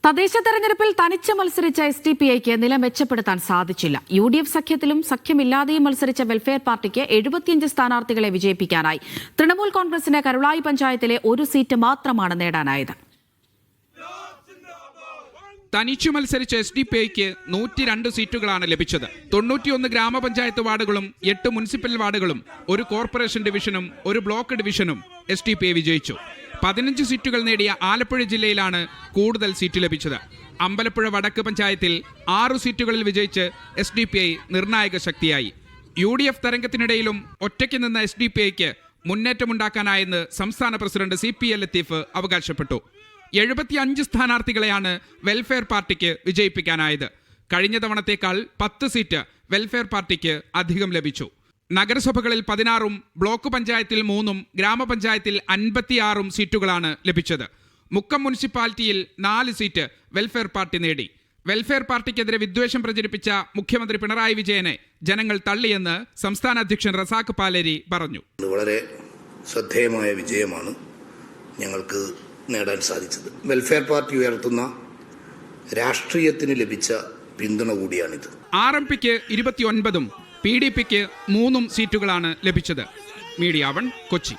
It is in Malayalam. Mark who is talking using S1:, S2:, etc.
S1: തദ്ദേശ തെരഞ്ഞെടുപ്പിൽ തനിച്ച് മത്സരിച്ച SDPIക്ക് നില മെച്ചപ്പെടുത്താൻ സാധിച്ചില്ല. UDF സഖ്യത്തിലും സഖ്യമില്ലാതെയും മത്സരിച്ച വെൽഫെയർ പാർട്ടിക്ക് 75 സ്ഥാനാർത്ഥികളെ വിജയിപ്പിക്കാനായി. തൃണമൂൽ കോൺഗ്രസിന് കരുളായി പഞ്ചായത്തിലെ ഒരു സീറ്റ് മാത്രമാണ് നേടാനായത്.
S2: തനിച്ചു മത്സരിച്ച SDPIക്ക് 102 സീറ്റുകളാണ് ലഭിച്ചത്. 91 ഗ്രാമപഞ്ചായത്ത് വാർഡുകളും 8 മുനിസിപ്പൽ വാർഡുകളും ഒരു കോർപ്പറേഷൻ ഡിവിഷനും ഒരു ബ്ലോക്ക് ഡിവിഷനും SDPI വിജയിച്ചു. 15 സീറ്റുകൾ നേടിയ ആലപ്പുഴ ജില്ലയിലാണ് കൂടുതൽ സീറ്റ് ലഭിച്ചത്. അമ്പലപ്പുഴ വടക്ക് പഞ്ചായത്തിൽ 6 സീറ്റുകളിൽ വിജയിച്ച് SDPI നിർണായക ശക്തിയായി. UDF തരംഗത്തിനിടയിലും ഒറ്റയ്ക്ക് നിന്ന SDPIക്ക് മുന്നേറ്റമുണ്ടാക്കാനായെന്ന് സംസ്ഥാന പ്രസിഡന്റ് CPL ലത്തീഫ് അവകാശപ്പെട്ടു. 75 സ്ഥാനാർത്ഥികളെയാണ് വെൽഫെയർ പാർട്ടിക്ക് വിജയിപ്പിക്കാനായത്. കഴിഞ്ഞ തവണത്തേക്കാൾ 10 സീറ്റ് വെൽഫെയർ പാർട്ടിക്ക് അധികം ലഭിച്ചു. നഗരസഭകളിൽ 16ഉം ബ്ലോക്ക് പഞ്ചായത്തിൽ 3ഉം ഗ്രാമപഞ്ചായത്തിൽ 56ഉം സീറ്റുകളാണ് ലഭിച്ചത്. മുക്കം മുനിസിപ്പാലിറ്റിയിൽ 4 സീറ്റ് വെൽഫെയർ പാർട്ടി നേടി. വെൽഫെയർ പാർട്ടിക്കെതിരെ വിദ്വേഷം പ്രചരിപ്പിച്ച മുഖ്യമന്ത്രി പിണറായി വിജയനെ ജനങ്ങൾ തള്ളിയെന്ന് സംസ്ഥാന അധ്യക്ഷൻ റസാഖ് പാലേരി പറഞ്ഞു.
S3: വളരെ ശ്രദ്ധേയമായ വിജയമാണ് ഞങ്ങൾക്ക് നേടാൻ സാധിച്ചത്. വെൽഫെയർ പാർട്ടി ഉയർത്തുന്ന രാഷ്ട്രീയത്തിന് ലഭിച്ച പിന്തുണ കൂടിയാണിത്.
S2: RMPക്ക് 29ഉം PDPക്ക് 3 സീറ്റുകളാണ് ലഭിച്ചത്. മീഡിയ 1 കൊച്ചി.